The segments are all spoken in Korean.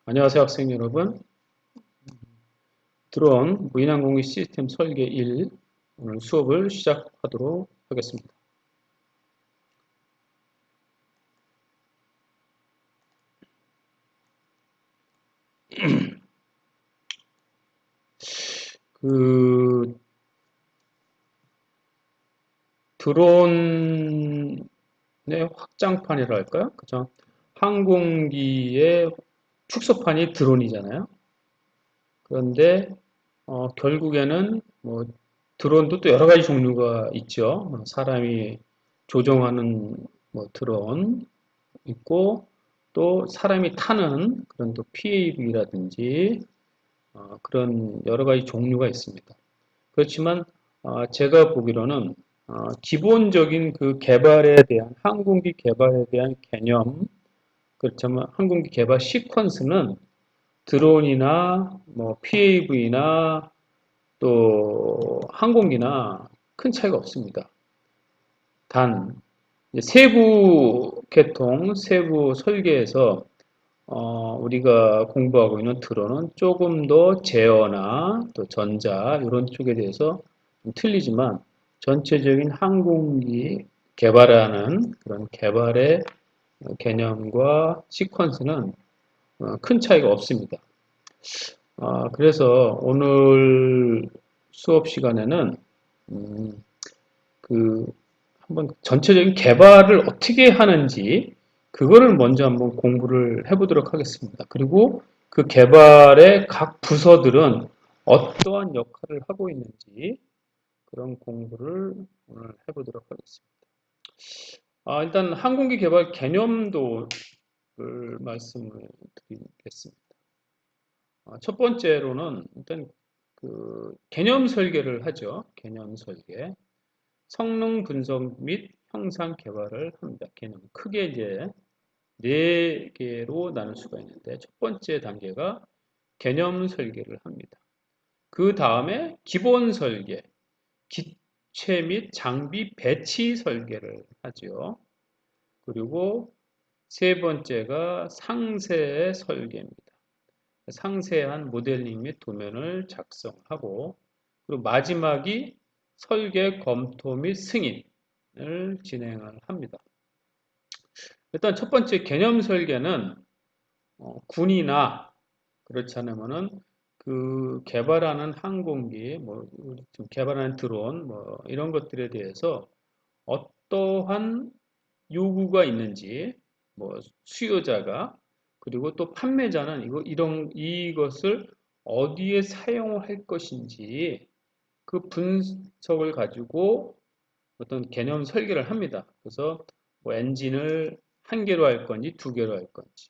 안녕하세요, 학생 여러분. 드론 무인항공기 시스템 설계 1 오늘 수업을 시작하도록 하겠습니다. 그 드론의 확장판이라 할까요? 그죠? 항공기의 축소판이 드론이잖아요. 그런데 결국에는 뭐 드론도 또 여러 가지 종류가 있죠. 사람이 조종하는 뭐 드론 있고 또 사람이 타는 그런 또 PAV라든지 그런 여러 가지 종류가 있습니다. 그렇지만 제가 보기로는 기본적인 그 개발에 대한 항공기 개발에 대한 개념, 그렇지만 항공기 개발 시퀀스는 드론이나 뭐 PAV나 또 항공기나 큰 차이가 없습니다. 단 세부 계통, 세부 설계에서 우리가 공부하고 있는 드론은 조금 더 제어나 또 전자 이런 쪽에 대해서 좀 틀리지만 전체적인 항공기 개발하는 그런 개발의 개념과 시퀀스는 큰 차이가 없습니다. 그래서 오늘 수업 시간에는 그 한번 전체적인 개발을 어떻게 하는지 그거를 먼저 한번 공부를 해보도록 하겠습니다. 그리고 그 개발의 각 부서들은 어떠한 역할을 하고 있는지 그런 공부를 오늘 해보도록 하겠습니다. 일단 항공기 개발 개념도 말씀을 드리겠습니다. 첫 번째로는 일단 그 개념 설계를 하죠. 개념 설계. 성능 분석 및 형상 개발을 합니다. 개념 크게 이제 네 개로 나눌 수가 있는데 첫 번째 단계가 개념 설계를 합니다. 그 다음에 기본 설계, 기체 및 장비 배치 설계를 하죠. 그리고 세 번째가 상세 설계입니다. 상세한 모델링 및 도면을 작성하고 그리고 마지막이 설계 검토 및 승인을 진행을 합니다. 일단 첫 번째 개념 설계는 군이나 그렇지 않으면은 그 개발하는 항공기, 뭐 지금 개발하는 드론, 뭐 이런 것들에 대해서 어떠한 요구가 있는지, 뭐 수요자가 그리고 또 판매자는 이것을 어디에 사용할 것인지 그 분석을 가지고 어떤 개념 설계를 합니다. 그래서 뭐 엔진을 한 개로 할 건지 두 개로 할 건지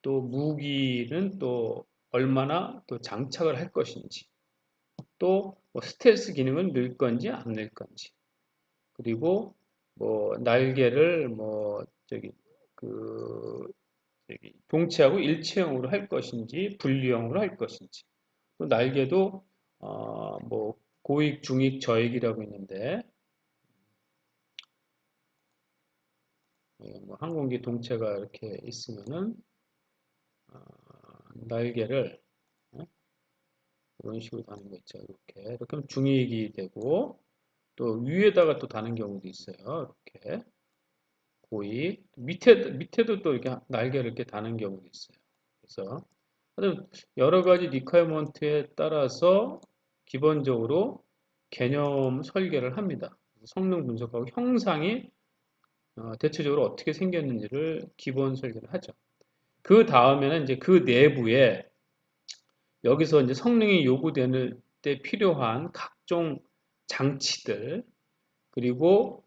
또 무기는 또 얼마나 또 장착을 할 것인지 또뭐 스텔스 기능을 넣을 건지 안 넣을 건지 그리고 뭐 날개를 뭐 그 동체하고 일체형으로 할 것인지 분리형으로 할 것인지 또 날개도 뭐 고익, 중익, 저익이라고 있는데 뭐 항공기 동체가 이렇게 있으면은 날개를 이런 식으로 다는 거 있죠. 이렇게 하면 중익이 되고 또 위에다가 또 다는 경우도 있어요. 이렇게 고익 밑에도 또 이렇게 날개를 이렇게 다는 경우도 있어요. 그래서 여러 가지 리퀘어먼트에 따라서 기본적으로 개념 설계를 합니다. 성능 분석하고 형상이 대체적으로 어떻게 생겼는지를 기본 설계를 하죠. 그 다음에는 이제 그 내부에 여기서 이제 성능이 요구되는 때 필요한 각종 장치들 그리고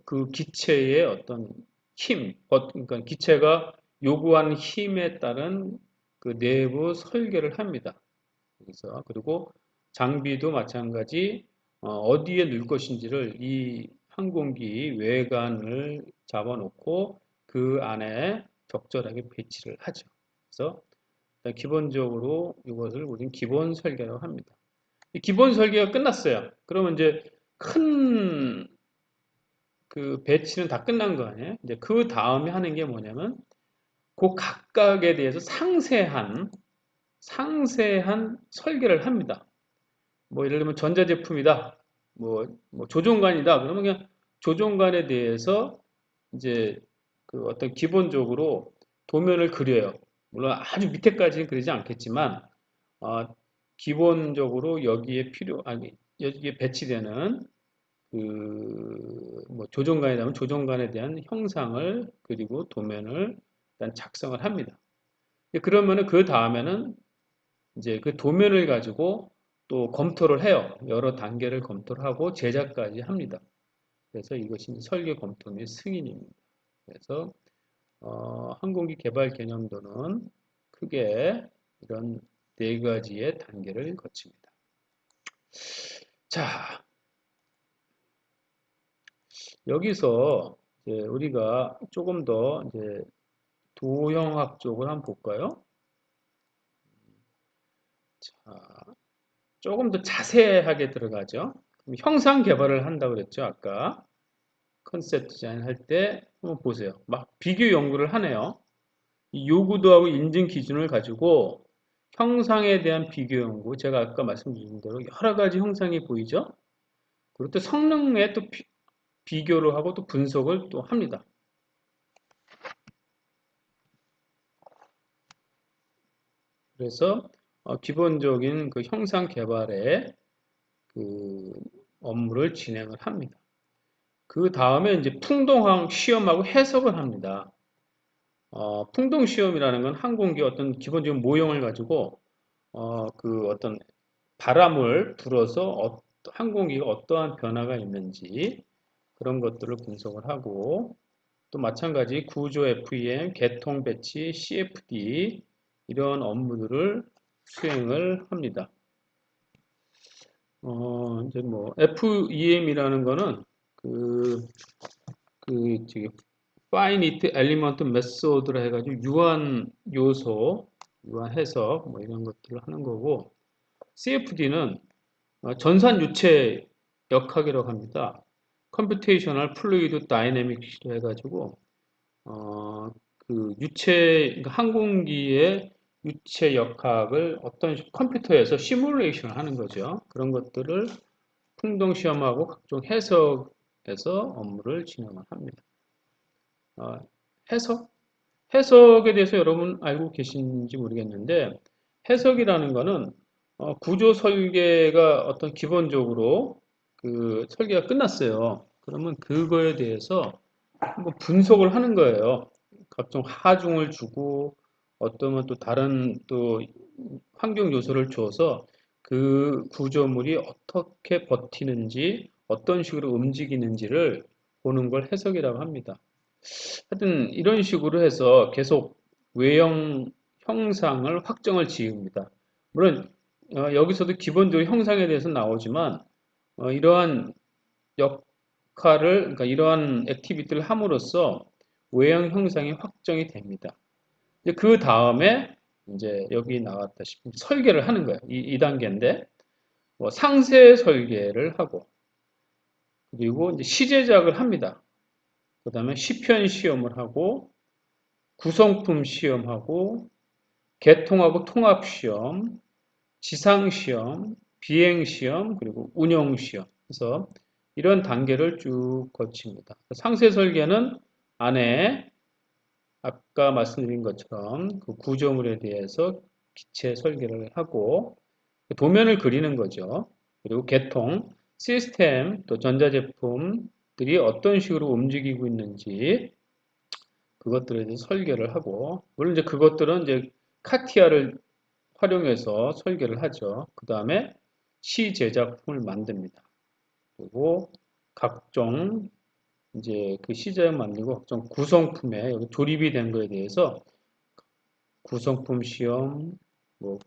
그 기체의 어떤 힘, 그러니까 기체가 요구하는 힘에 따른 그 내부 설계를 합니다. 여기서 그리고 장비도 마찬가지 어디에 넣을 것인지를 이 항공기 외관을 잡아놓고 그 안에 적절하게 배치를 하죠. 그래서 기본적으로 이것을 우리는 기본 설계라고 합니다. 기본 설계가 끝났어요. 그러면 이제 큰 그 배치는 다 끝난 거 아니에요? 이제 그 다음에 하는 게 뭐냐면 그 각각에 대해서 상세한 설계를 합니다. 뭐 예를 들면 전자제품이다. 뭐 조종관이다. 그러면 그냥 조종관에 대해서 이제 그 어떤 기본적으로 도면을 그려요. 물론 아주 밑에까지는 그리지 않겠지만 어, 기본적으로 여기에 배치되는 그 뭐 조종관이라면 조종관에 대한 형상을 그리고 도면을 일단 작성을 합니다. 그러면은 그 다음에는 이제 그 도면을 가지고 또 검토를 해요. 여러 단계를 검토를 하고 제작까지 합니다. 그래서 이것이 설계 검토 및 승인입니다. 그래서 항공기 개발 개념도는 크게 이런 네 가지의 단계를 거칩니다. 자, 여기서 이제 우리가 조금 더 이제 도형학 쪽을 한번 볼까요? 자, 조금 더 자세하게 들어가죠. 그럼 형상 개발을 한다고 그랬죠, 아까. 컨셉 디자인 할 때 한번 보세요. 막 비교 연구를 하네요. 이 요구도하고 인증 기준을 가지고 형상에 대한 비교 연구, 제가 아까 말씀드린 대로 여러 가지 형상이 보이죠? 그리고 또 성능에 또 비교를 하고 또 분석을 또 합니다. 그래서 기본적인 그 형상 개발의 그 업무를 진행을 합니다. 그 다음에 이제 풍동항 시험하고 해석을 합니다. 풍동 시험이라는 건 항공기 어떤 기본적인 모형을 가지고 그 어떤 바람을 불어서 항공기가 어떠한 변화가 있는지 그런 것들을 분석을 하고 또 마찬가지 구조 FEM, 개통 배치, CFD 이런 업무들을 수행을 합니다. 이제 뭐 FEM이라는 거는 저기 Finite Element Method라 해가지고 유한 요소, 유한 해석 뭐 이런 것들을 하는 거고 CFD는 전산 유체 역학이라고 합니다. Computational Fluid Dynamics로 해가지고 그 그러니까 항공기의 유체 역학을 어떤 컴퓨터에서 시뮬레이션을 하는 거죠. 그런 것들을 풍동 시험하고 각종 해석에서 업무를 진행을 합니다. 해석? 해석에 대해서 여러분 알고 계신지 모르겠는데 해석이라는 거는 구조 설계가 어떤 기본적으로 그 설계가 끝났어요. 그러면 그거에 대해서 한번 분석을 하는 거예요. 각종 하중을 주고 어떠면 또 다른 또 환경 요소를 줘서 그 구조물이 어떻게 버티는지 어떤 식으로 움직이는지를 보는 걸 해석이라고 합니다. 하여튼 이런 식으로 해서 계속 외형 형상을 확정을 지읍니다. 물론 여기서도 기본적으로 형상에 대해서 나오지만 이러한 역할을 그러니까 이러한 액티비티를 함으로써 외형 형상이 확정이 됩니다. 그 다음에 이제 여기 나왔다시피 설계를 하는 거예요. 이 단계인데 뭐 상세 설계를 하고 그리고 이제 시제작을 합니다. 그 다음에 시편 시험을 하고 구성품 시험하고 개통하고 통합 시험, 지상 시험, 비행 시험, 그리고 운영 시험. 그래서 이런 단계를 쭉 거칩니다. 상세 설계는 안에 아까 말씀드린 것처럼 그 구조물에 대해서 기체 설계를 하고 도면을 그리는 거죠. 그리고 개통, 시스템, 또 전자제품들이 어떤 식으로 움직이고 있는지 그것들에 대해서 설계를 하고 물론 이제 그것들은 이제 카티아를 활용해서 설계를 하죠. 그 다음에 시 제작품을 만듭니다. 그리고 각종 이제 그 시제품 만들고 각종 구성품에 여기 조립이 된 거에 대해서 구성품 시험, 뭐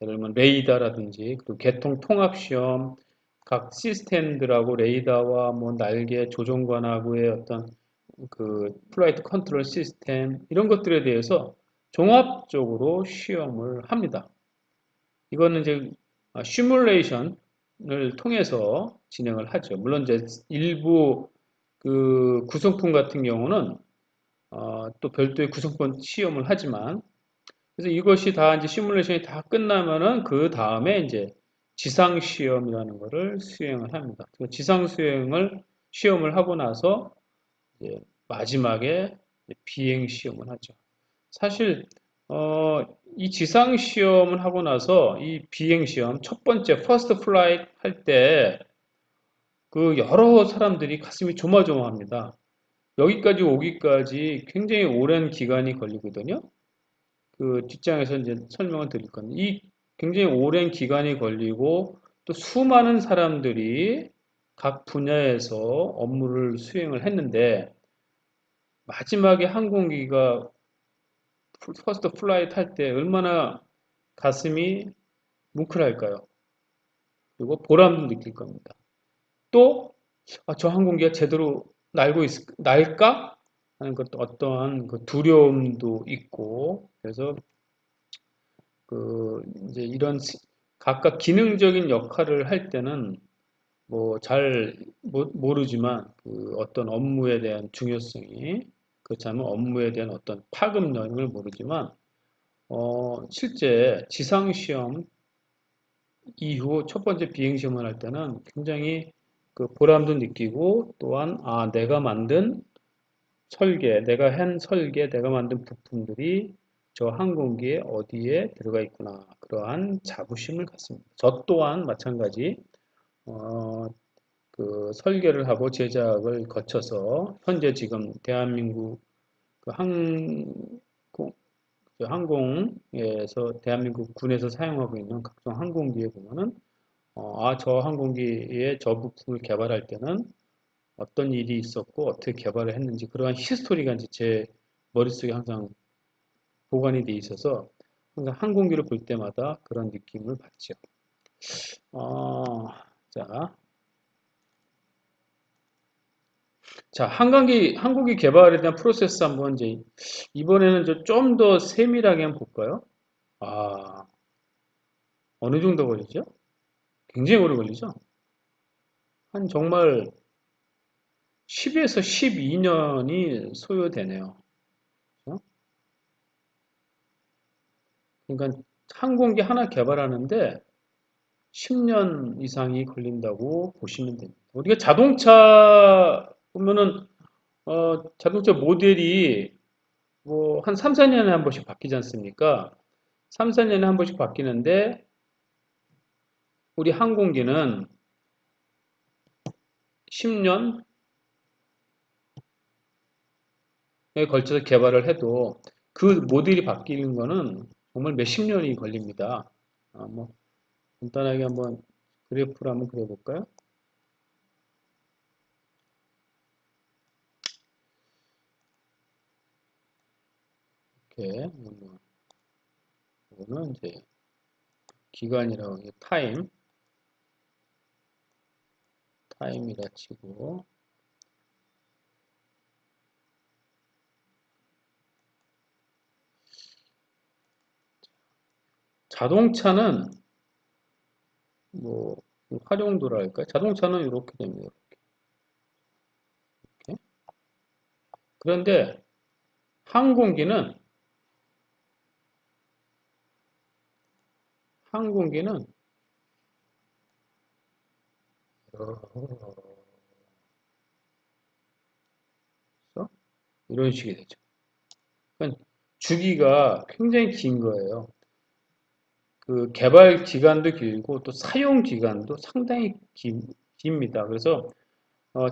예를 들면 레이더라든지 그리고 개통 통합 시험, 각 시스템들하고 레이더와 뭐 날개 조종관하고의 어떤 그 플라이트 컨트롤 시스템 이런 것들에 대해서 종합적으로 시험을 합니다. 이거는 이제 시뮬레이션을 통해서 진행을 하죠. 물론 이제 일부 그 구성품 같은 경우는 또 별도의 구성권 시험을 하지만, 그래서 이것이 다 이제 시뮬레이션이 다 끝나면은 그 다음에 이제 지상 시험이라는 거를 수행을 합니다. 그 지상 수행을 시험을 하고 나서 이제 마지막에 비행 시험을 하죠. 사실 이 지상 시험을 하고 나서 이 비행 시험 첫 번째 퍼스트 플라이트 할 때 그 여러 사람들이 가슴이 조마조마합니다. 여기까지 오기까지 굉장히 오랜 기간이 걸리거든요. 그 뒷장에서 이제 설명을 드릴 건데, 이 굉장히 오랜 기간이 걸리고 또 수많은 사람들이 각 분야에서 업무를 수행을 했는데, 마지막에 항공기가 퍼스트 플라이트 할 때 얼마나 가슴이 뭉클할까요? 그리고 보람도 느낄 겁니다. 또, 저 항공기가 제대로 날까? 하는 것도 어떠한 그 두려움도 있고, 그래서 이제 이런 각각 기능적인 역할을 할 때는 뭐 잘 모르지만 그 어떤 업무에 대한 중요성이, 그렇지 않으면 업무에 대한 어떤 파급력을 모르지만 실제 지상시험 이후 첫 번째 비행시험을 할 때는 굉장히 그 보람도 느끼고, 또한 내가 만든 설계, 내가 한 설계, 내가 만든 부품들이 저 항공기에 어디에 들어가 있구나. 그러한 자부심을 갖습니다. 저 또한 마찬가지 어, 그 설계를 하고 제작을 거쳐서 현재 지금 대한민국 그 항공에서 대한민국 군에서 사용하고 있는 각종 항공기에 보면은 저 항공기에 저 부품을 개발할 때는 어떤 일이 있었고 어떻게 개발을 했는지 그러한 히스토리가 이제 제 머릿속에 항상 보관이 돼 있어서 항상 항공기를 볼 때마다 그런 느낌을 받죠. 어, 자, 항공기 개발에 대한 프로세스 한번 이제 이번에는 좀 더 세밀하게 한번 볼까요? 아, 어느 정도 걸리죠? 굉장히 오래 걸리죠? 한 정말 10에서 12년이 소요되네요. 그죠? 그러니까 항공기 하나 개발하는데 10년 이상이 걸린다고 보시면 됩니다. 우리가 자동차 보면은 자동차 모델이 뭐 한 3, 4년에 한 번씩 바뀌지 않습니까? 3, 4년에 한 번씩 바뀌는데 우리 항공기는 10년에 걸쳐서 개발을 해도 그 모델이 바뀌는 거는 정말 몇십 년이 걸립니다. 뭐 간단하게 한번 그래프를 한번 그려볼까요? 이렇게 이거는 이제 기간이라고 이게 타임이라 치고 자동차는 뭐 활용도랄까? 자동차는 이렇게 됩니다. 이렇게. 그런데 항공기는 항공기는 이런 식이 되죠. 그러니까 주기가 굉장히 긴 거예요. 그 개발 기간도 길고 또 사용 기간도 상당히 깁니다. 그래서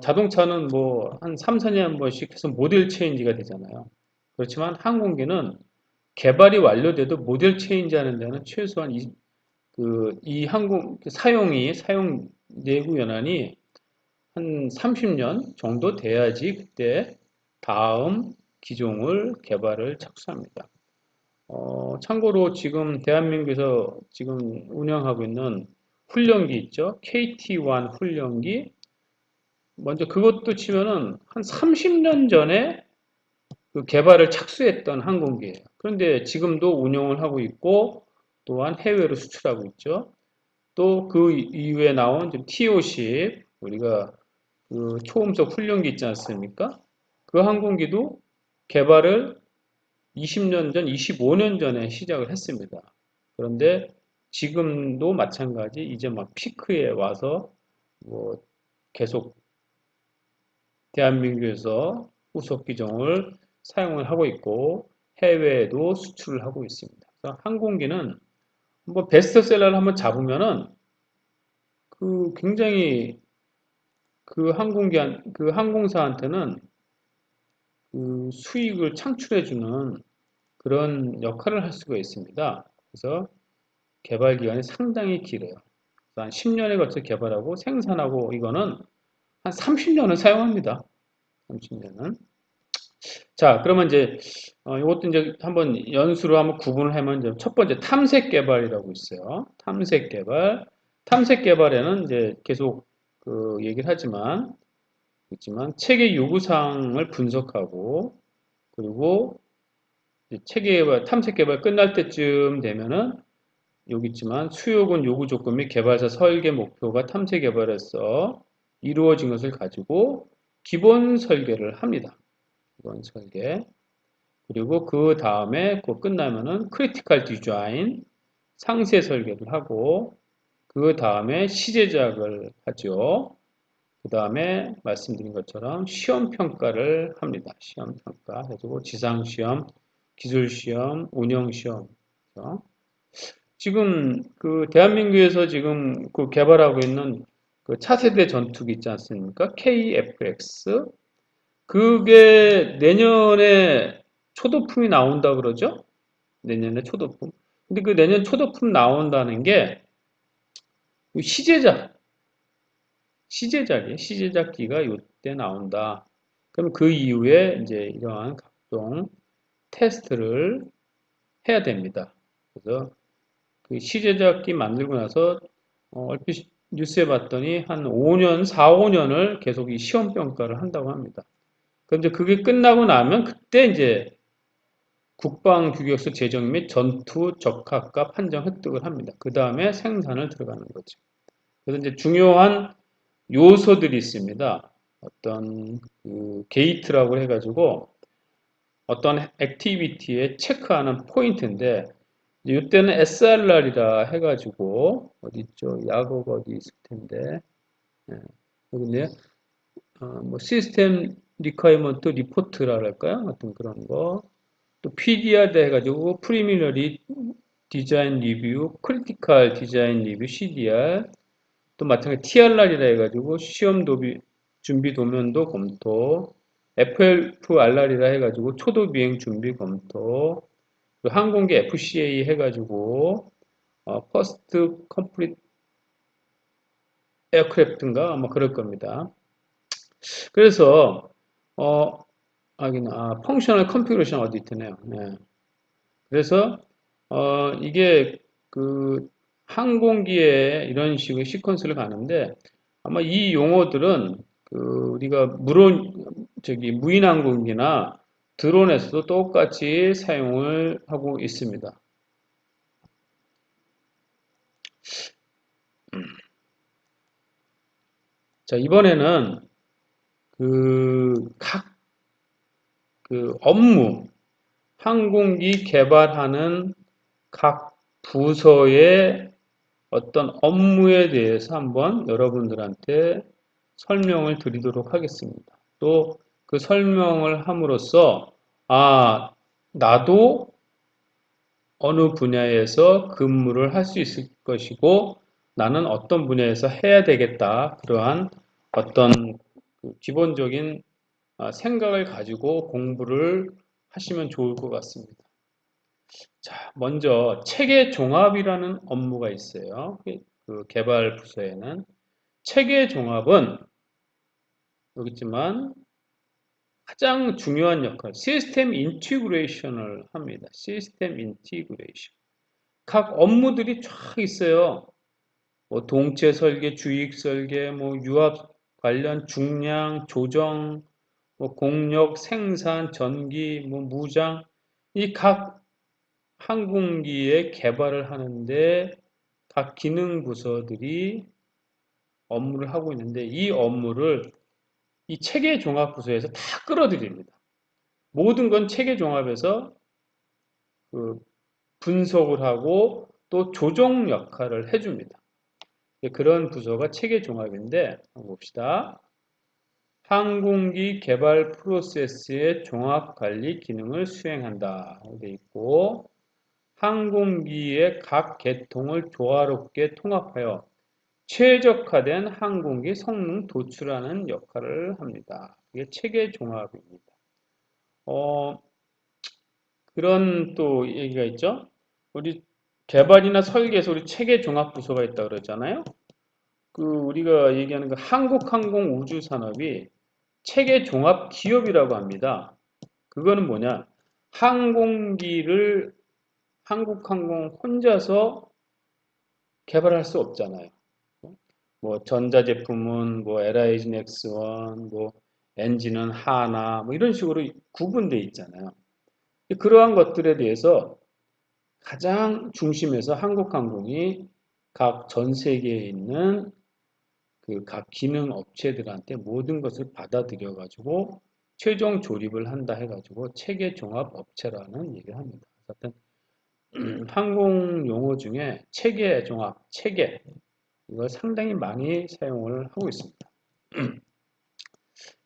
자동차는 뭐 한 3, 4년에 한 번씩 해서 모델 체인지가 되잖아요. 그렇지만 항공기는 개발이 완료돼도 모델 체인지 하는 데는 최소한 이 항공 사용 내구 연한이 한 30년 정도 돼야지 그때 다음 기종을 개발을 착수합니다. 참고로 지금 대한민국에서 지금 운영하고 있는 훈련기 있죠? KT-1 훈련기. 먼저 그것도 치면은 한 30년 전에 그 개발을 착수했던 항공기예요. 그런데 지금도 운영을 하고 있고 또한 해외로 수출하고 있죠. 또 그 이후에 나온 T-50 우리가 그 초음속 훈련기 있지 않습니까? 그 항공기도 개발을 20년 전, 25년 전에 시작을 했습니다. 그런데 지금도 마찬가지 이제 막 피크에 와서 뭐 계속 대한민국에서 후속 기종을 사용을 하고 있고 해외에도 수출을 하고 있습니다. 그래서 항공기는 뭐 베스트셀러를 한번 잡으면은 그 굉장히 그 항공사한테는 그 수익을 창출해주는 그런 역할을 할 수가 있습니다. 그래서 개발 기간이 상당히 길어요. 한 10년에 걸쳐 개발하고 생산하고 이거는 한 30년을 사용합니다. 30년은. 자, 그러면 이제 이것도 이제 한번 연수로 한번 구분을 하면 이제 첫 번째 탐색 개발이라고 있어요. 탐색 개발. 탐색 개발에는 이제 계속 그 얘기를 하지만 있지만 체계 요구 사항을 분석하고 그리고 체계 개발, 탐색 개발 끝날 때쯤 되면은 여기 있지만 수요군 요구 조건 및 개발사 설계 목표가 탐색 개발에서 이루어진 것을 가지고 기본 설계를 합니다. 기본 설계. 그리고 그 다음에 그 끝나면은 크리티컬 디자인 상세 설계를 하고 그 다음에 시제작을 하죠. 그 다음에 말씀드린 것처럼 시험 평가를 합니다. 시험 평가 해주고 지상 시험, 기술 시험, 운영 시험. 그렇죠? 지금 그 대한민국에서 지금 그 개발하고 있는 그 차세대 전투기 있지 않습니까? KF-X. 그게 내년에 초도품이 나온다 그러죠? 내년에 초도품. 근데 그 내년 초도품 나온다는 게 시제작, 시제작이에요. 시제작기가 이때 나온다. 그럼 그 이후에 이제 이러한 각종 테스트를 해야 됩니다. 그래서 그 시제작기 만들고 나서 얼핏 뉴스에 봤더니 한 5년, 4, 5년을 계속 이 시험 평가를 한다고 합니다. 그럼 이제 그게 끝나고 나면 그때 이제 국방규격서 제정 및 전투 적합과 판정 획득을 합니다. 그 다음에 생산을 들어가는 거죠. 그래서 이제 중요한 요소들이 있습니다. 어떤 그 게이트라고 해가지고 어떤 액티비티에 체크하는 포인트인데 이때는 SRR이라 해가지고 어디 있죠? 약어가 어디 있을 텐데 여기 있네요. 뭐 시스템 리퀘어먼트 리포트라 할까요? 어떤 그런 거. 또 PDR 해가지고 프리미너리 디자인 리뷰, 크리티컬 디자인 리뷰 CDR, 또 마찬가지 TRR이라 해가지고 시험 도비, 준비 도면도 검토, FLFRR이라 해가지고 초도 비행 준비 검토, 또 항공기 FCA 해가지고 퍼스트 컴플릿 에어크래프트인가 아마 그럴 겁니다. 그래서 펑셔널 컨피그레이션 어디트네요. 네. 그래서 이게 그 항공기에 이런 식의 시퀀스를 가는데 아마 이 용어들은 그 우리가 무인 항공기나 드론에서도 똑같이 사용을 하고 있습니다. 자, 이번에는 각 업무, 항공기 개발하는 각 부서의 어떤 업무에 대해서 한번 여러분들한테 설명을 드리도록 하겠습니다. 또 그 설명을 함으로써 나도 어느 분야에서 근무를 할 수 있을 것이고 나는 어떤 분야에서 해야 되겠다. 그러한 어떤 기본적인 생각을 가지고 공부를 하시면 좋을 것 같습니다. 자, 먼저 체계 종합이라는 업무가 있어요. 그 개발 부서에는 체계 종합은 여기 있지만 가장 중요한 역할, 시스템 인티그레이션을 합니다. 시스템 인티그레이션. 각 업무들이 쫙 있어요. 뭐 동체 설계, 주익 설계, 뭐 유압 관련 중량 조정, 뭐 공력, 생산, 전기, 뭐 무장, 이 각 항공기의 개발을 하는데 각 기능 부서들이 업무를 하고 있는데 이 업무를 이 체계 종합 부서에서 다 끌어들입니다. 모든 건 체계 종합에서 그 분석을 하고 또 조정 역할을 해줍니다. 그런 부서가 체계 종합인데 한번 봅시다. 항공기 개발 프로세스의 종합관리 기능을 수행한다 되어 있고 항공기의 각 계통을 조화롭게 통합하여 최적화된 항공기 성능 도출하는 역할을 합니다. 이게 체계 종합입니다. 그런 또 얘기가 있죠. 우리 개발이나 설계에서 우리 체계 종합 부서가 있다 그러잖아요. 그 우리가 얘기하는 그 한국항공우주산업이 체계 종합 기업이라고 합니다. 그거는 뭐냐? 항공기를 한국항공 혼자서 개발할 수 없잖아요. 뭐 전자제품은 뭐 LIG X1, 뭐 엔진은 하나, 뭐 이런 식으로 구분되어 있잖아요. 그러한 것들에 대해서 가장 중심에서 한국항공이 각 전 세계에 있는 그 각 기능 업체들한테 모든 것을 받아들여 가지고 최종 조립을 한다 해가지고 체계 종합 업체라는 얘기를 합니다. 하여튼 항공 용어 중에 체계 종합, 체계 이걸 상당히 많이 사용을 하고 있습니다.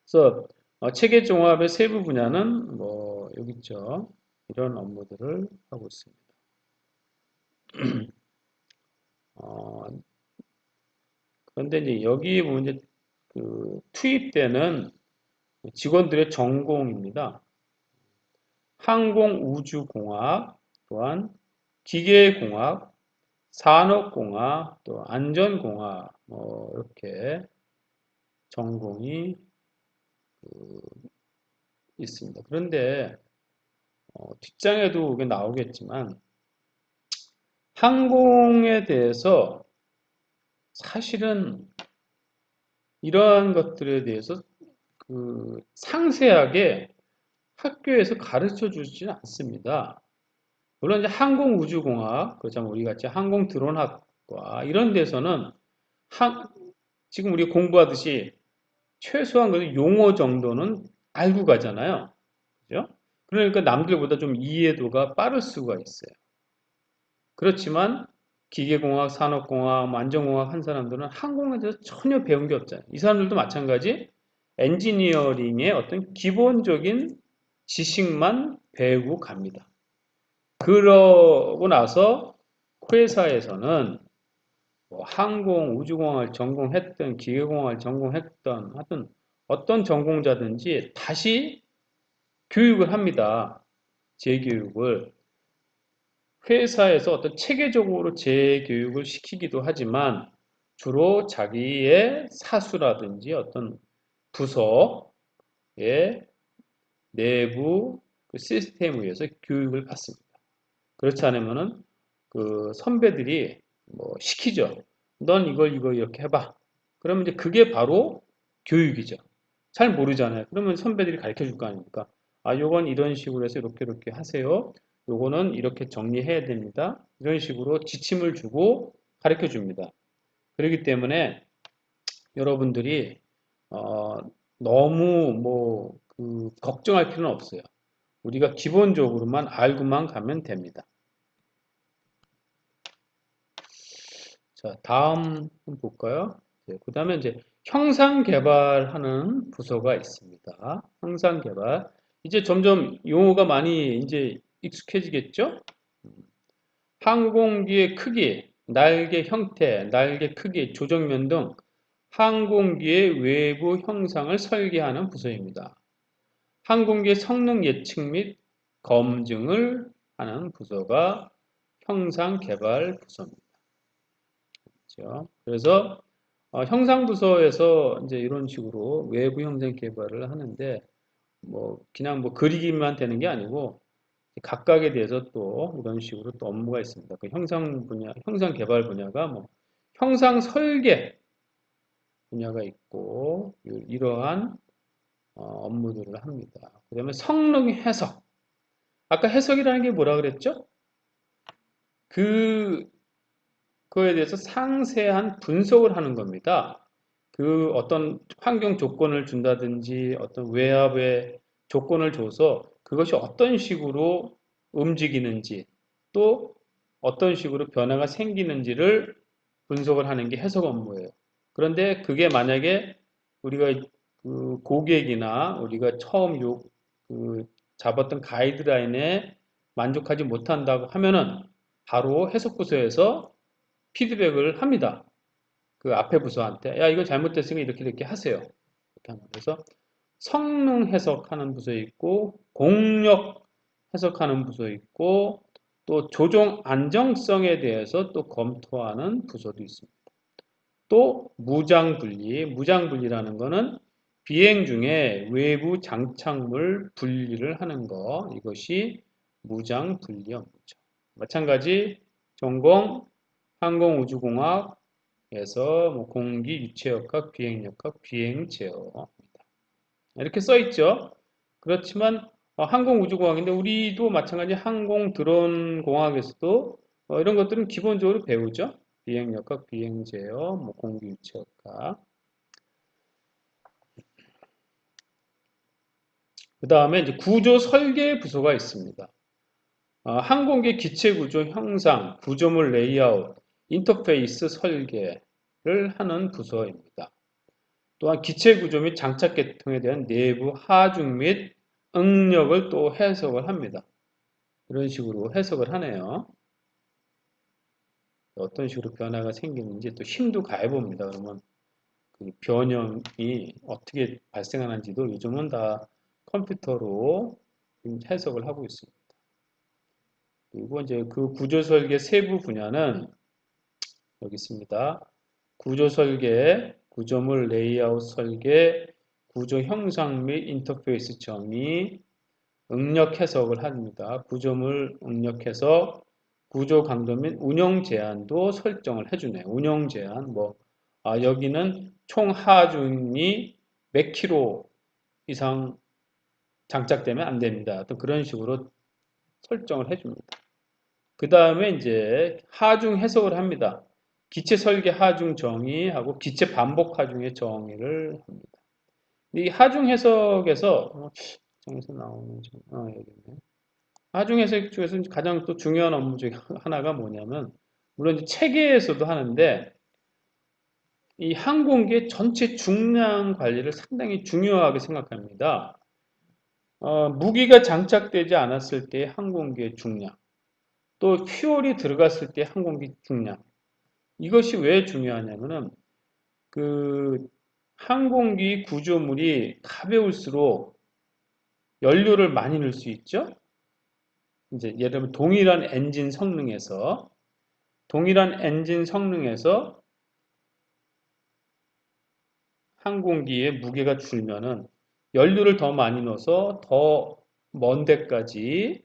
그래서 체계 종합의 세부 분야는 뭐 여기 있죠. 이런 업무들을 하고 있습니다. 어, 그런데 이제 여기 보면 이제 그 투입되는 직원들의 전공입니다. 항공우주공학, 또한 기계공학, 산업공학, 또 안전공학, 뭐 이렇게 전공이 있습니다. 그런데 뒷장에도 이게 나오겠지만 항공에 대해서 사실은 이러한 것들에 대해서 그 상세하게 학교에서 가르쳐 주지는 않습니다. 물론 이제 항공우주공학, 그렇다면 우리 같이 항공드론학과 이런 데서는 지금 우리 공부하듯이 최소한 그 용어 정도는 알고 가잖아요. 그죠? 그러니까 남들보다 좀 이해도가 빠를 수가 있어요. 그렇지만 기계공학, 산업공학, 안전공학 한 사람들은 항공에 대해서 전혀 배운 게 없잖아요. 이 사람들도 마찬가지 엔지니어링의 어떤 기본적인 지식만 배우고 갑니다. 그러고 나서 회사에서는 뭐 항공, 우주공학을 전공했던, 기계공학을 전공했던, 하여튼 어떤 전공자든지 다시 교육을 합니다. 재교육을. 회사에서 어떤 체계적으로 재교육을 시키기도 하지만 주로 자기의 사수라든지 어떤 부서의 내부 시스템에 의해서 교육을 받습니다. 그렇지 않으면은 그 선배들이 뭐 시키죠. 넌 이걸 이렇게 해봐. 그러면 이제 그게 바로 교육이죠. 잘 모르잖아요. 그러면 선배들이 가르쳐 줄 거 아닙니까? 아, 요건 이런 식으로 해서 이렇게 하세요. 요거는 이렇게 정리해야 됩니다. 이런 식으로 지침을 주고 가르쳐 줍니다. 그렇기 때문에 여러분들이 너무 걱정할 필요는 없어요. 우리가 기본적으로만 알고만 가면 됩니다. 자, 다음 볼까요? 그 다음에 이제 형상 개발하는 부서가 있습니다. 형상 개발. 이제 점점 용어가 많이 이제 익숙해지겠죠? 항공기의 크기, 날개 형태, 날개 크기, 조정면 등 항공기의 외부 형상을 설계하는 부서입니다. 항공기의 성능 예측 및 검증을 하는 부서가 형상 개발 부서입니다. 그렇죠? 그래서 형상부서에서 이제 이런 식으로 외부 형상 개발을 하는데 그냥 그리기만 되는 게 아니고 각각에 대해서 또 이런 식으로 또 업무가 있습니다. 그 형상 분야, 형상 개발 분야가 형상 설계 분야가 있고 이러한 업무들을 합니다. 그다음에 성능 해석. 아까 해석이라는 게 뭐라 그랬죠? 그거에 대해서 상세한 분석을 하는 겁니다. 그 어떤 환경 조건을 준다든지 어떤 외압의 조건을 줘서 그것이 어떤 식으로 움직이는지 또 어떤 식으로 변화가 생기는지를 분석을 하는 게 해석 업무예요. 그런데 그게 만약에 우리가 그 고객이나 우리가 처음 그 잡았던 가이드라인에 만족하지 못한다고 하면은 바로 해석 부서에서 피드백을 합니다. 그 앞에 부서한테 야 이거 잘못됐으니까 이렇게 이렇게 하세요. 그래서 성능 해석하는 부서 있고 공력 해석하는 부서 있고 또 조종 안정성에 대해서 또 검토하는 부서도 있습니다. 또 무장분리라는 거는 비행 중에 외부 장착물 분리를 하는 거 이것이 무장분리 업무죠. 마찬가지 전공 항공우주공학에서 뭐 공기 유체역학, 비행역학, 비행제어입니다. 이렇게 써 있죠. 그렇지만 항공우주공학인데 우리도 마찬가지 항공드론공학에서도 이런 것들은 기본적으로 배우죠. 비행역학, 비행제어, 뭐 공기유체역학. 그 다음에 이제 구조 설계 부서가 있습니다. 항공기 기체 구조 형상, 구조물 레이아웃, 인터페이스 설계를 하는 부서입니다. 또한 기체 구조 및 장착 계통에 대한 내부 하중 및 응력을 또 해석을 합니다. 이런 식으로 해석을 하네요. 어떤 식으로 변화가 생기는지 또 힘도 가해봅니다. 그러면 그 변형이 어떻게 발생하는지도 요즘은 다 컴퓨터로 해석을 하고 있습니다. 그리고 이제 그 구조 설계 세부 분야는 여기 있습니다. 구조 설계, 구조물 레이아웃 설계, 구조 형상 및 인터페이스 정의, 응력 해석을 합니다. 구조물 응력 해석, 구조 강도 및 운영 제한도 설정을 해주네요. 운영 제한, 여기는 총 하중이 몇 킬로 이상 장착되면 안 됩니다. 또 그런 식으로 설정을 해줍니다. 그 다음에 이제 하중 해석을 합니다. 기체 설계 하중 정의하고 기체 반복 하중의 정의를 합니다. 이 하중 해석에서 정에서 나오는 여기 있네. 하중 해석 중에서 가장 또 중요한 업무 중에 하나가 뭐냐면 물론 이제 체계에서도 하는데 이 항공기의 전체 중량 관리를 상당히 중요하게 생각합니다. 무기가 장착되지 않았을 때 항공기의 중량, 또 퓨얼이 들어갔을 때 항공기 중량. 이것이 왜 중요하냐면은 그 항공기 구조물이 가벼울수록 연료를 많이 넣을 수 있죠. 이제 예를 들면 동일한 엔진 성능에서 항공기의 무게가 줄면은 연료를 더 많이 넣어서 더 먼 데까지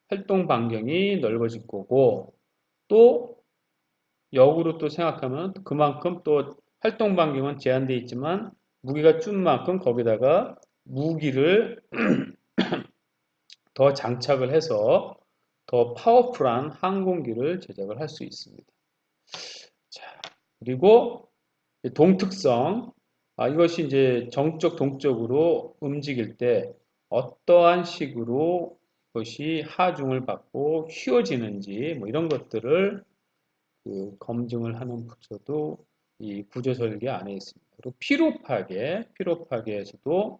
활동 반경이 넓어질 거고 또 역으로 또 생각하면 그만큼 또 활동 반경은 제한되어 있지만 무게가 준 만큼 거기다가 무기를 더 장착을 해서 더 파워풀한 항공기를 제작을 할 수 있습니다. 자, 그리고 동특성. 이것이 이제 정적, 동적으로 움직일 때 어떠한 식으로 이것이 하중을 받고 휘어지는지 뭐 이런 것들을 그 검증을 하는 부서도 이 구조 설계 안에 있습니다. 그리고 피로 파괴에서도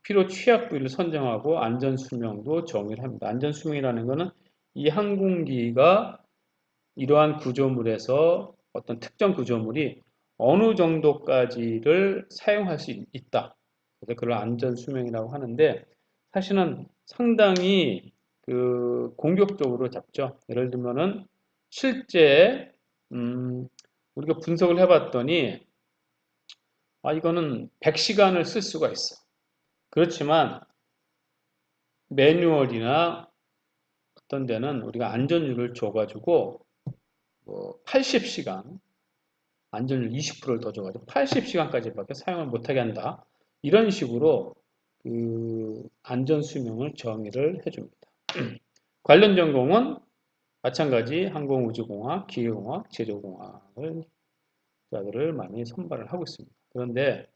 피로 취약 부위를 선정하고 안전 수명도 정의를 합니다. 안전 수명이라는 것은 이 항공기가 이러한 구조물에서 어떤 특정 구조물이 어느 정도까지를 사용할 수 있다. 그래서 그걸 안전 수명이라고 하는데 사실은 상당히 그 공격적으로 잡죠. 예를 들면은 실제 우리가 분석을 해봤더니 이거는 100시간을 쓸 수가 있어. 그렇지만 매뉴얼이나 어떤 데는 우리가 안전율을 줘가지고 80시간 안전율 20%를 더 줘가지고 80시간까지밖에 사용을 못하게 한다. 이런 식으로 그 안전 수명을 정의를 해줍니다. 관련 전공은 마찬가지 항공우주공학, 기계공학, 제조공학을 자들을 많이 선발을 하고 있습니다. 그런데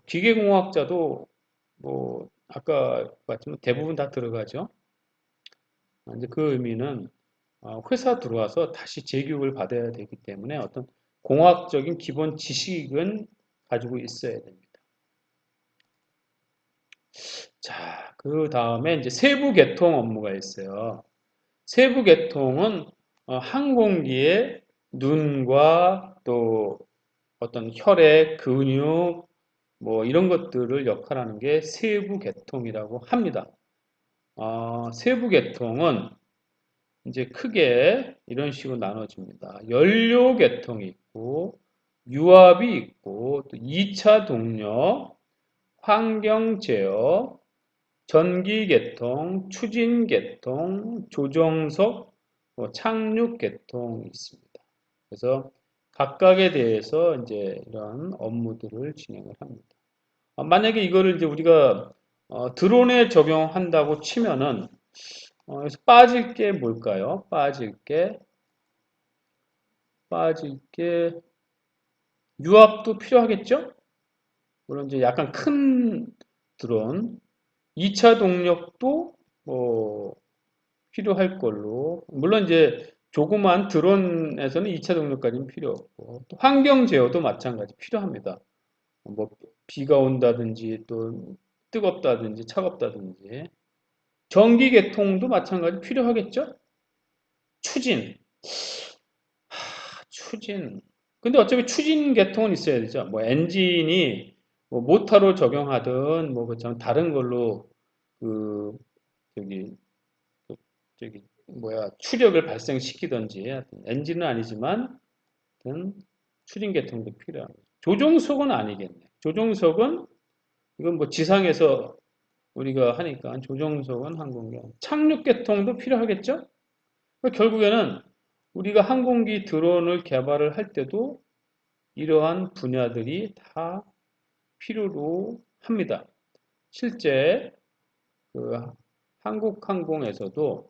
기계공학자도 아까 봤지만 대부분 다 들어가죠. 이제 그 의미는 회사 들어와서 다시 재교육을 받아야 되기 때문에 어떤 공학적인 기본 지식은 가지고 있어야 됩니다. 자, 그 다음에 이제 세부 계통 업무가 있어요. 세부 계통은 항공기의 눈과 또 어떤 혈액, 근육, 뭐 이런 것들을 역할하는 게 세부 계통이라고 합니다. 세부 계통은 이제 크게 이런 식으로 나눠집니다. 연료 계통이 있고, 유압이 있고, 또 2차 동력, 환경 제어, 전기 계통, 추진 계통, 조정석, 착륙 계통이 있습니다. 그래서 각각에 대해서 이제 이런 업무들을 진행을 합니다. 만약에 이거를 이제 우리가 드론에 적용한다고 치면은 그래서 빠질 게 뭘까요? 빠질 게 유압도 필요하겠죠? 물론 이제 약간 큰 드론, 2차 동력도 뭐 필요할 걸로. 물론 이제 조그만 드론에서는 2차 동력까지는 필요 없고, 또 환경 제어도 마찬가지 필요합니다. 뭐 비가 온다든지 또 뜨겁다든지 차갑다든지 전기 계통도 마찬가지 필요하겠죠? 추진. 추진. 근데 어차피 추진 계통은 있어야 되죠. 뭐 엔진이 뭐 모터로 적용하든 뭐 그처럼 다른 걸로 그 저기 저기 뭐야 추력을 발생시키든지 하여튼 엔진은 아니지만 하여튼 추진 계통도 필요합니다. 조종석은 아니겠네. 조종석은 이건 뭐 지상에서 우리가 하니까 조종석은 항공기. 착륙 계통도 필요하겠죠? 그러니까 결국에는 우리가 항공기 드론을 개발을 할 때도 이러한 분야들이 다 필요로 합니다. 실제 그 한국항공에서도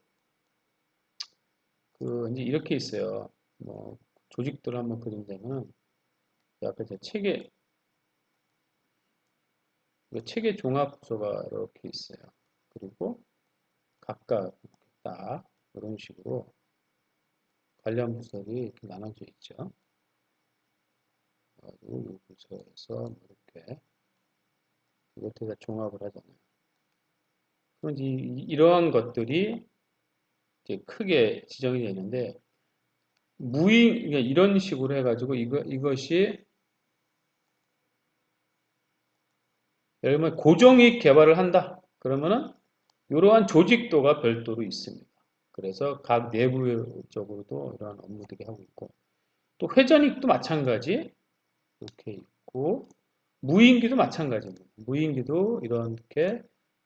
그 이제 이렇게 있어요. 뭐 조직들 한번 그린다면 아까 제 체계 종합 부서가 이렇게 있어요. 그리고 각각 딱 이런 식으로 관련 부서들이 이렇게 나눠져 있죠. 이 부서에서 이렇게 이것도 다 종합을 하잖아요. 그럼 이러한 것들이 이제 크게 지정이 되는데 그러니까 이런 식으로 해가지고 이것이 예를 들면 고정익 개발을 한다. 그러면은 이러한 조직도가 별도로 있습니다. 그래서 각 내부적으로도 이러한 업무들이 하고 있고 또 회전익도 마찬가지 이렇게 있고 무인기도 마찬가지입니다. 무인기도 이렇게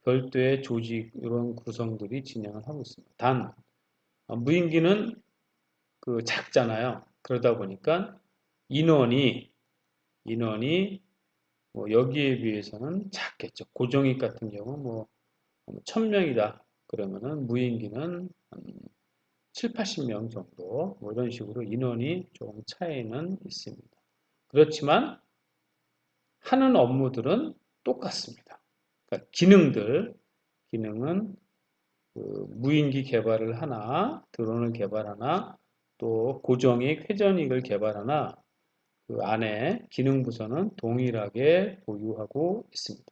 별도의 조직 이런 구성들이 진행을 하고 있습니다. 단 무인기는 그 작잖아요. 그러다 보니까 인원이 뭐 여기에 비해서는 작겠죠. 고정익 같은 경우 뭐 1000명이다. 그러면은 무인기는 한 7, 80명 정도 뭐 이런 식으로 인원이 조금 차이는 있습니다. 그렇지만 하는 업무들은 똑같습니다. 그러니까 기능은 그 무인기 개발을 하나, 드론을 개발하나, 또 고정익, 회전익을 개발하나 그 안에 기능 부서는 동일하게 보유하고 있습니다.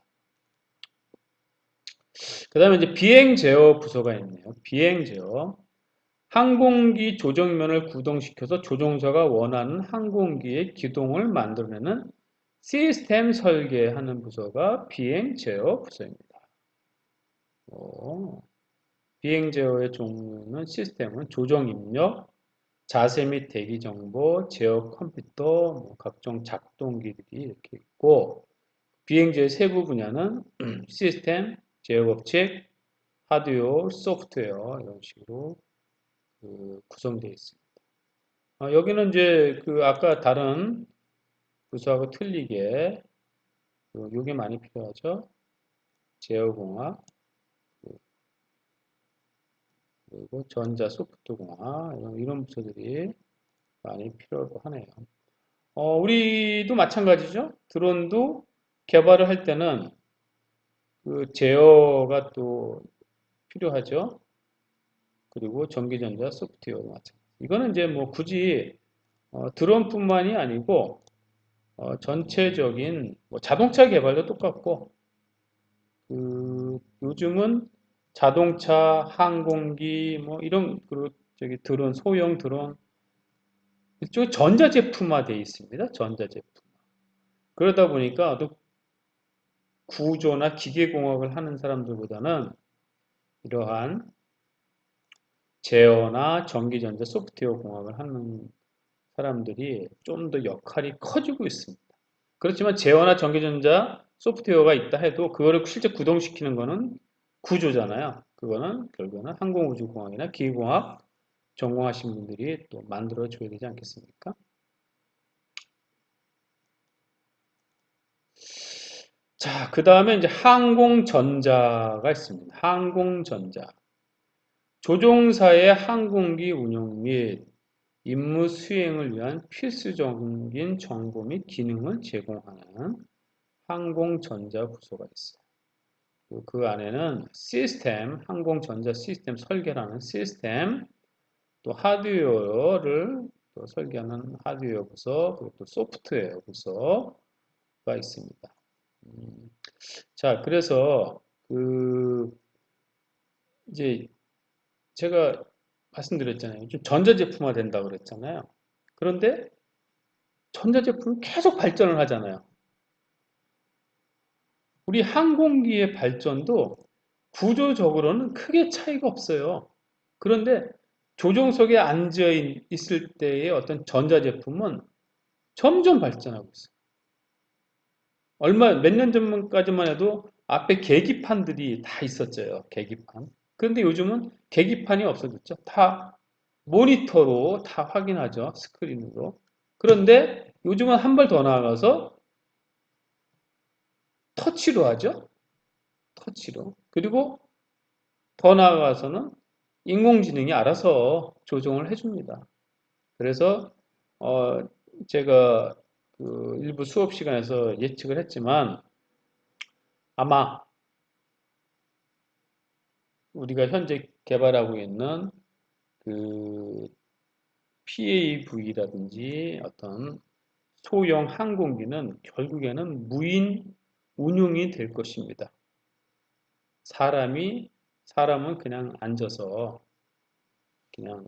그 다음에 이제 비행 제어 부서가 있네요. 비행 제어. 항공기 조정면을 구동시켜서 조종사가 원하는 항공기의 기동을 만들어내는 시스템 설계하는 부서가 비행 제어 부서입니다. 비행 제어의 종류는 시스템은 조정 입력, 자세 및 대기 정보, 제어 컴퓨터, 뭐 각종 작동기들이 이렇게 있고 비행제의 세부 분야는 시스템, 제어 법칙, 하드웨어, 소프트웨어 이런 식으로 구성되어 있습니다. 여기는 이제 그 아까 다른 부서하고 틀리게 요게 많이 필요하죠. 제어공학 그리고 전자 소프트공학 이런 부서들이 많이 필요로 하네요. 우리도 마찬가지죠. 드론도 개발을 할 때는 그 제어가 또 필요하죠. 그리고 전기전자, 소프트웨어도 마찬가지. 이거는 이제 뭐 굳이 드론뿐만이 아니고 전체적인 뭐 자동차 개발도 똑같고 요즘은 자동차, 항공기 뭐 이런 그리고 저기 드론, 소형 드론 이쪽에 전자제품화되어 있습니다. 전자제품. 그러다 보니까 또 구조나 기계공학을 하는 사람들보다는 이러한 제어나 전기전자 소프트웨어 공학을 하는 사람들이 좀 더 역할이 커지고 있습니다. 그렇지만 제어나 전기전자 소프트웨어가 있다 해도 그거를 실제 구동시키는 거는 구조잖아요. 그거는 결국에는 항공우주공학이나 기계공학 전공하신 분들이 또 만들어 줘야 되지 않겠습니까? 자, 그 다음에 이제 항공전자가 있습니다. 항공전자. 조종사의 항공기 운영 및 임무 수행을 위한 필수적인 정보 및 기능을 제공하는 항공전자 부서가 있어요. 그 안에는 시스템, 항공전자 시스템 설계라는 시스템, 또 하드웨어를 또 설계하는 하드웨어 부서, 그리고 또 소프트웨어 부서가 있습니다. 자, 그래서 그 이제 제가 말씀드렸잖아요. 좀 전자제품화 된다고 그랬잖아요. 그런데 전자제품이 계속 발전을 하잖아요. 우리 항공기의 발전도 구조적으로는 크게 차이가 없어요. 그런데 조종석에 앉아 있을 때의 어떤 전자제품은 점점 발전하고 있어요. 몇 년 전까지만 해도 앞에 계기판들이 다 있었죠. 계기판. 그런데 요즘은 계기판이 없어졌죠. 다 모니터로 다 확인하죠. 스크린으로. 그런데 요즘은 한 발 더 나아가서 터치로 하죠. 터치로. 그리고 더 나아가서는 인공지능이 알아서 조정을 해줍니다. 그래서 어, 제가 그 일부 수업 시간에서 예측을 했지만 아마 우리가 현재 개발하고 있는 그 PAV라든지 어떤 소형 항공기는 결국에는 무인 운용이 될 것입니다. 사람은 그냥 앉아서 그냥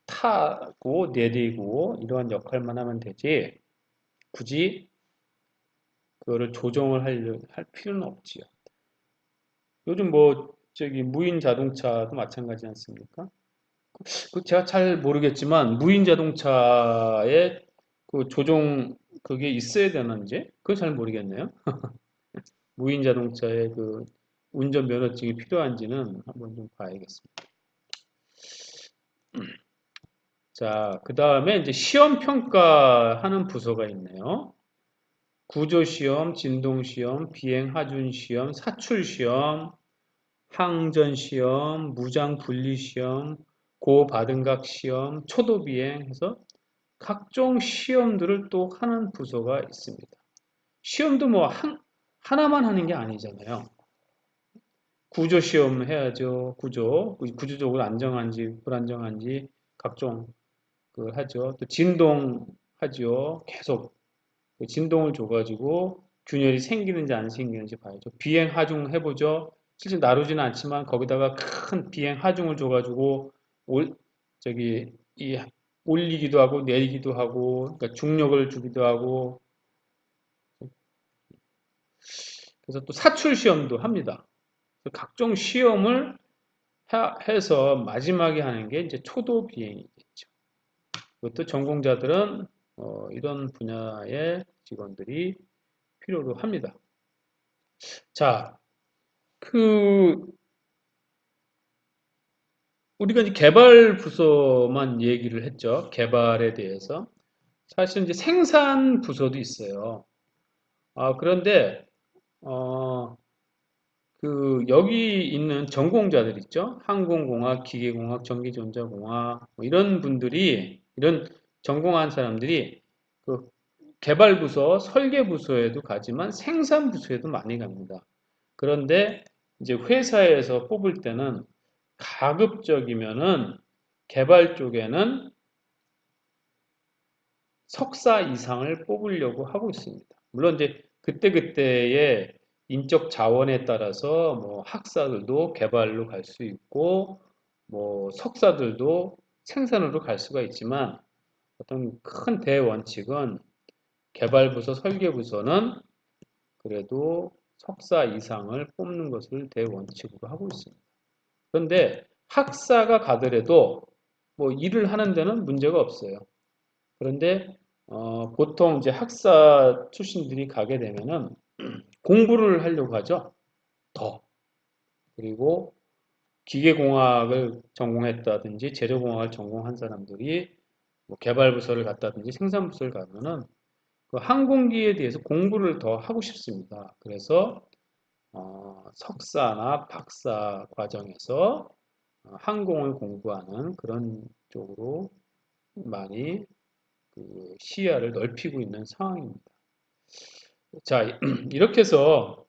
타고 내리고 이러한 역할만 하면 되지 굳이 그거를 조정을 할 필요는 없지요. 요즘 뭐 저기 무인 자동차도 마찬가지 않습니까? 그 제가 잘 모르겠지만 무인 자동차에 그 조종 그게 있어야 되는지 그건 잘 모르겠네요. 무인 자동차에 그 운전 면허증이 필요한지는 한번 좀 봐야겠습니다. 자, 그 다음에 이제 시험 평가하는 부서가 있네요. 구조 시험, 진동 시험, 비행 하준 시험, 사출 시험, 항전 시험, 무장 분리 시험, 고바등각 시험, 초도 비행 해서 각종 시험들을 또 하는 부서가 있습니다. 시험도 뭐 하나만 하는 게 아니잖아요. 구조 시험 해야죠. 구조적으로 안정한지 불안정한지 각종 그 하죠. 또 진동 하죠. 계속 그 진동을 줘가지고 균열이 생기는지 안 생기는지 봐야죠. 비행 하중 해보죠. 실제 나르지는 않지만 거기다가 큰 비행 하중을 줘가지고 올 저기 이 올리기도 하고 내리기도 하고 그러니까 중력을 주기도 하고 그래서 또 사출 시험도 합니다. 각종 시험을 해서 마지막에 하는 게 이제 초도 비행이겠죠. 그것도 전공자들은 이런 분야의 직원들이 필요로 합니다. 자, 그 우리가 이제 개발 부서만 얘기를 했죠. 개발에 대해서. 사실 이제 생산 부서도 있어요. 그런데 어, 그 여기 있는 전공자들 있죠. 항공공학, 기계공학, 전기전자공학 뭐 이런 분들이 이런 전공한 사람들이 그 개발부서, 설계부서에도 가지만 생산부서에도 많이 갑니다. 그런데 이제 회사에서 뽑을 때는 가급적이면은 개발 쪽에는 석사 이상을 뽑으려고 하고 있습니다. 물론 이제 그때그때의 인적 자원에 따라서 뭐 학사들도 개발로 갈 수 있고 뭐 석사들도 생산으로 갈 수가 있지만 어떤 큰 대원칙은 개발부서, 설계부서는 그래도 석사 이상을 뽑는 것을 대원칙으로 하고 있습니다. 그런데 학사가 가더라도 뭐 일을 하는 데는 문제가 없어요. 그런데 보통 이제 학사 출신들이 가게 되면은 공부를 하려고 하죠. 더. 그리고 기계공학을 전공했다든지 재료공학을 전공한 사람들이 뭐 개발부서를 갔다든지 생산부서를 가면은 그 항공기에 대해서 공부를 더 하고 싶습니다. 그래서 석사나 박사 과정에서 항공을 공부하는 그런 쪽으로 많이 그 시야를 넓히고 있는 상황입니다. 자, 이렇게 해서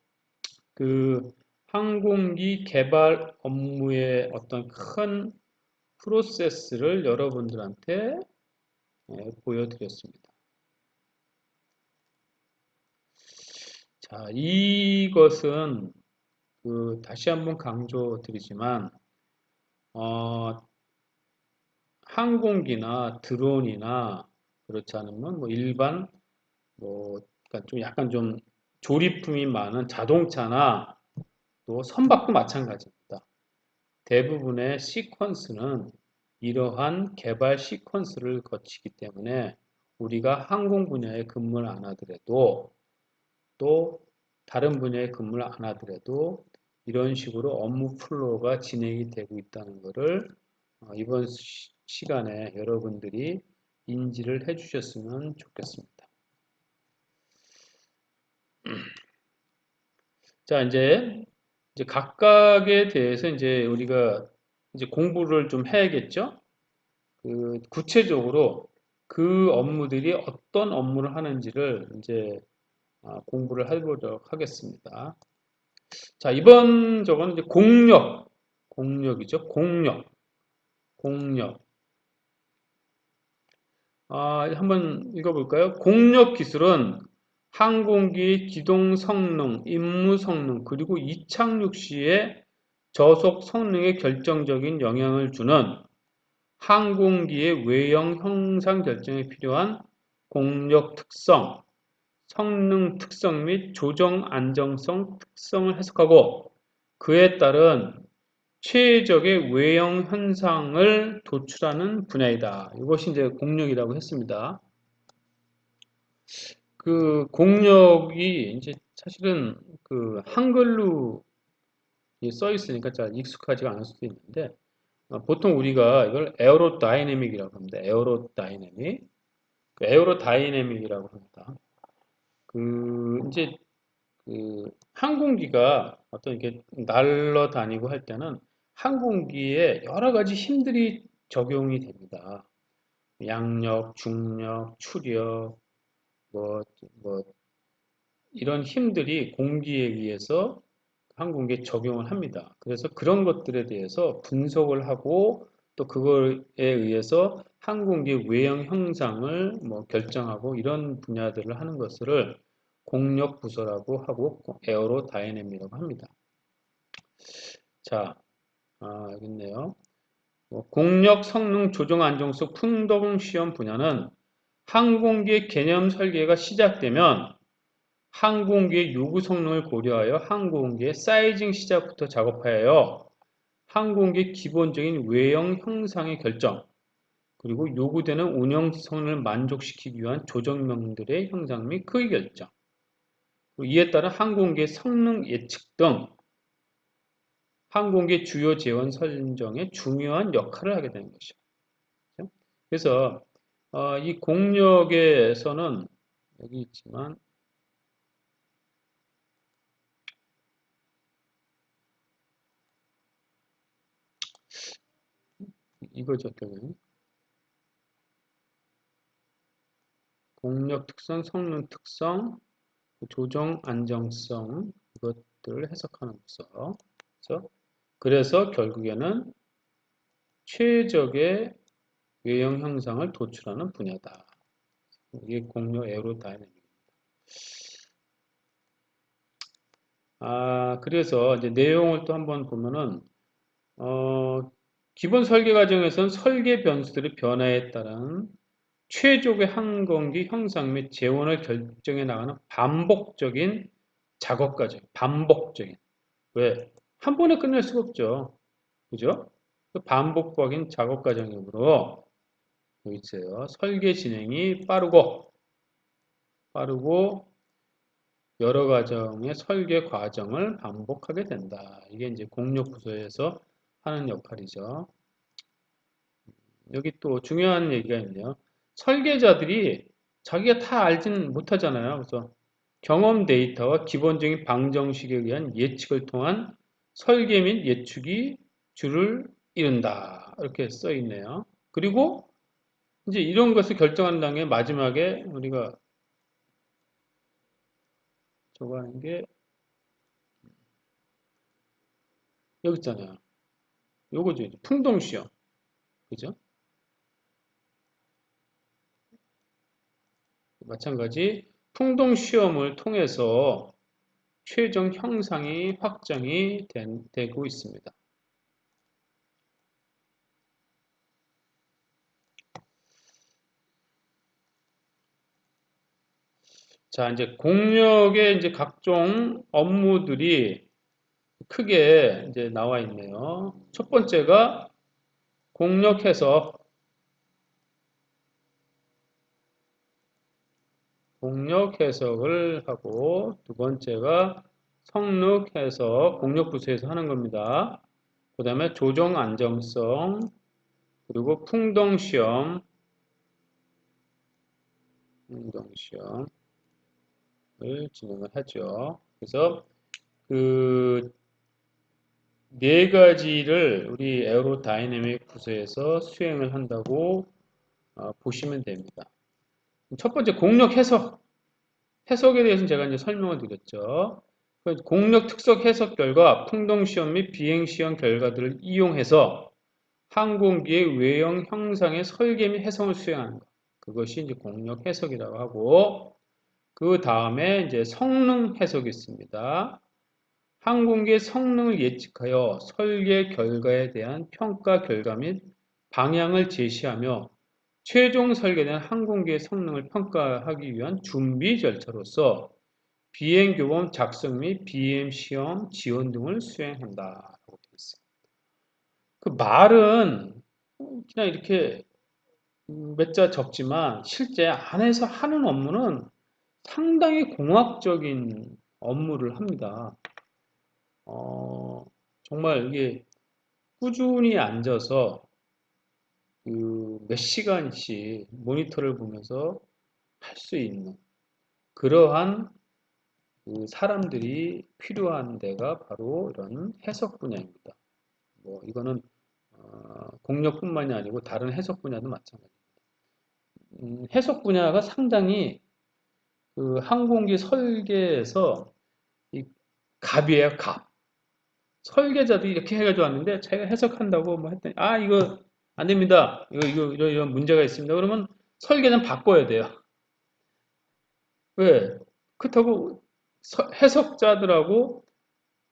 그 항공기 개발 업무의 어떤 큰 프로세스를 여러분들한테 보여드렸습니다. 자, 이것은 다시 한번 강조드리지만 어, 항공기나 드론이나 그렇지 않으면 뭐 일반 그러니까 좀 약간 좀 조립품이 많은 자동차나 또 선박도 마찬가지입니다. 대부분의 시퀀스는 이러한 개발 시퀀스를 거치기 때문에 우리가 항공 분야에 근무를 안 하더라도 또 다른 분야에 근무를 안 하더라도 이런 식으로 업무 플로우가 진행이 되고 있다는 것을 이번 시간에 여러분들이 인지를 해 주셨으면 좋겠습니다. 자, 이제 각각에 대해서 이제 우리가 이제 공부를 좀 해야겠죠? 구체적으로 그 업무들이 어떤 업무를 하는지를 이제 공부를 해보도록 하겠습니다. 자, 이번 저건 이제 공력이죠. 공력. 한번 읽어볼까요? 공력 기술은 항공기 기동 성능, 임무 성능, 그리고 이착륙 시의 저속 성능에 결정적인 영향을 주는 항공기의 외형 형상 결정에 필요한 공력 특성, 성능 특성 및 조정 안정성 특성을 해석하고 그에 따른 최적의 외형 현상을 도출하는 분야이다. 이것이 이제 공력이라고 했습니다. 그 공력이 이제 사실은 그 한글로 써 있으니까 잘 익숙하지가 않을 수도 있는데 보통 우리가 이걸 에어로다이내믹이라고 합니다. 에어로다이내믹이라고 합니다. 이제 항공기가 어떤 이렇게 날아다니고 할 때는 항공기에 여러 가지 힘들이 적용이 됩니다. 양력, 중력, 추력, 뭐, 뭐, 이런 힘들이 공기에 의해서 항공기에 적용을 합니다. 그래서 그런 것들에 대해서 분석을 하고 또 그거에 의해서 항공기의 외형 형상을 뭐 결정하고 이런 분야들을 하는 것을 공력 부서라고 하고 에어로다이내믹이라고 합니다. 자, 여기 있네요. 공력, 성능, 조정, 안정성, 풍동 시험 분야는 항공기의 개념 설계가 시작되면 항공기의 요구 성능을 고려하여 항공기의 사이징 시작부터 작업하여 항공기의 기본적인 외형 형상의 결정, 그리고 요구되는 운영 성능을 만족시키기 위한 조정명들의 형상 및 크기 결정, 이에 따른 항공기의 성능 예측 등 항공기의 주요 재원 선정에 중요한 역할을 하게 되는 것이죠. 그래서 이 공력에서는 여기 있지만 이거죠. 공력 특성, 성능 특성, 조정 안정성 이것 것들을 해석하는 부서. 그래서 결국에는 최적의 외형 형상을 도출하는 분야다. 이게 공력 에어로다이내믹. 그래서 이제 내용을 또 한번 보면은 기본 설계 과정에서는 설계 변수들의 변화에 따른 최적의 항공기 형상 및 재원을 결정해 나가는 반복적인 작업 과정. 반복적인. 왜? 한 번에 끝낼 수가 없죠. 그죠? 그 반복적인 작업 과정이므로 여기 있어요. 설계 진행이 빠르고 여러 과정의 설계 과정을 반복하게 된다. 이게 이제 공력 부서에서 하는 역할이죠. 여기 또 중요한 얘기가 있네요. 설계자들이 자기가 다 알지는 못하잖아요. 그래서 경험 데이터와 기본적인 방정식에 의한 예측을 통한 설계 및 예측이 주를 이룬다. 이렇게 써 있네요. 그리고 이제 이런 것을 결정하는 단계 마지막에 우리가 저거 하는 게 여기 있잖아요. 요거죠. 풍동시험. 그죠? 마찬가지 풍동시험을 통해서 최종 형상이 확정이 되고 있습니다. 자, 이제 공력의 이제 각종 업무들이 크게 이제 나와 있네요. 첫 번째가 공력 해석, 공력 해석을 하고 두 번째가 성능 해석, 공력 부서에서 하는 겁니다. 그 다음에 조정 안정성, 그리고 풍동시험을 진행을 하죠. 그래서 그 네 가지를 우리 에어로다이내믹 부서에서 수행을 한다고 보시면 됩니다. 첫 번째 공력 해석. 해석에 대해서는 제가 이제 설명을 드렸죠. 공력 특석 해석 결과 풍동시험 및 비행시험 결과들을 이용해서 항공기의 외형 형상의 설계 및 해석을 수행하는 것. 그것이 이제 공력 해석이라고 하고, 그 다음에 이제 성능 해석이 있습니다. 항공기의 성능을 예측하여 설계 결과에 대한 평가 결과 및 방향을 제시하며 최종 설계된 항공기의 성능을 평가하기 위한 준비 절차로서 비행교범 작성 및 비행 시험 지원 등을 수행한다라고 되어 있어요. 그 말은 그냥 이렇게 몇 자 적지만 실제 안에서 하는 업무는 상당히 공학적인 업무를 합니다. 정말 이게 꾸준히 앉아서 그 몇 시간씩 모니터를 보면서 할 수 있는 그러한 그 사람들이 필요한 데가 바로 이런 해석 분야입니다. 뭐 이거는 공력뿐만이 아니고 다른 해석 분야도 마찬가지입니다. 해석 분야가 상당히 그 항공기 설계에서 이 갑이에요, 갑. 설계자도 이렇게 해가지고 왔는데 자기가 해석한다고 뭐 했더니 이거 안 됩니다. 이런 문제가 있습니다. 그러면 설계는 바꿔야 돼요. 왜? 그렇다고 해석자들하고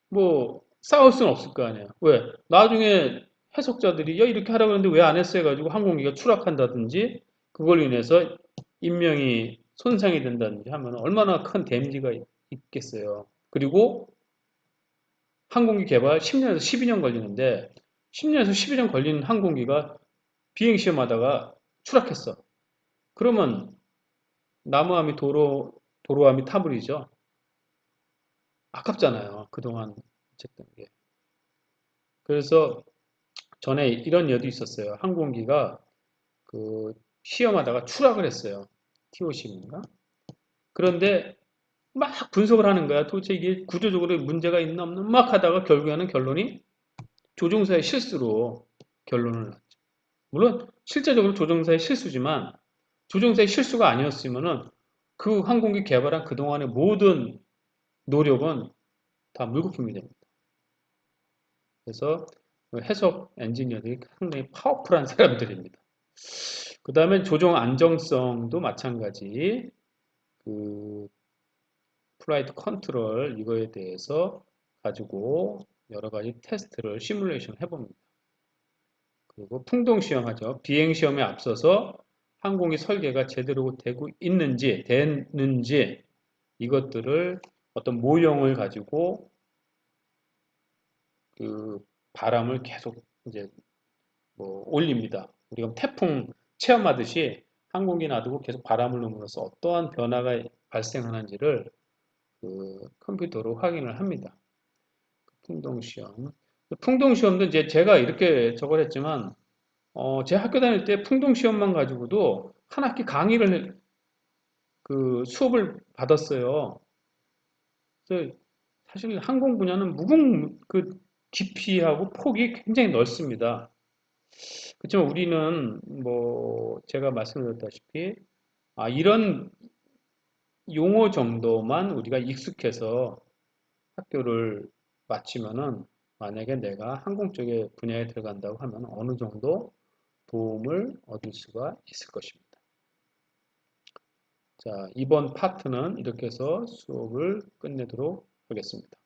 뭐 싸울 수는 없을 거 아니에요. 왜? 나중에 해석자들이 야 이렇게 하라고 했는데 왜 안 했어 해가지고 항공기가 추락한다든지 그걸로 인해서 인명이 손상이 된다든지 하면 얼마나 큰 데미지가 있겠어요. 그리고 항공기 개발 10년에서 12년 걸리는데 10년에서 12년 걸리는 항공기가 비행시험하다가 추락했어. 그러면 나무함이 도로함이 타버리죠. 아깝잖아요. 그동안 했던 게. 그래서 전에 이런 일도 있었어요. 항공기가 그 시험하다가 추락을 했어요. TOC인가? 그런데 막 분석을 하는 거야. 도대체 이게 구조적으로 문제가 있나 없나 막 하다가 결국에는 결론이 조종사의 실수로 결론을 났죠. 물론 실제적으로 조종사의 실수지만 조종사의 실수가 아니었으면은 그 항공기 개발한 그동안의 모든 노력은 다 물거품이 됩니다. 그래서 해석 엔지니어들이 상당히 파워풀한 사람들입니다. 그 다음에 조종 안정성도 마찬가지. 그 플라이트 컨트롤 이거에 대해서 가지고 여러 가지 테스트를 시뮬레이션 해봅니다. 그리고 풍동 시험하죠. 비행 시험에 앞서서 항공기 설계가 제대로 되고 있는지 됐는지 이것들을 어떤 모형을 가지고 그 바람을 계속 이제 뭐 올립니다. 우리가 태풍 체험하듯이 항공기 놔두고 계속 바람을 넣음으로써 어떠한 변화가 발생하는지를 그 컴퓨터로 확인을 합니다. 풍동 시험. 풍동 시험도 이제 제가 이렇게 저걸 했지만 제 학교 다닐 때 풍동 시험만 가지고도 한 학기 강의를 그 수업을 받았어요. 그래서 사실 항공 분야는 그 깊이하고 폭이 굉장히 넓습니다. 그렇지만 우리는 뭐 제가 말씀드렸다시피 이런 용어 정도만 우리가 익숙해서 학교를 마치면은 만약에 내가 항공 쪽의 분야에 들어간다고 하면 어느 정도 도움을 얻을 수가 있을 것입니다. 자, 이번 파트는 이렇게 해서 수업을 끝내도록 하겠습니다.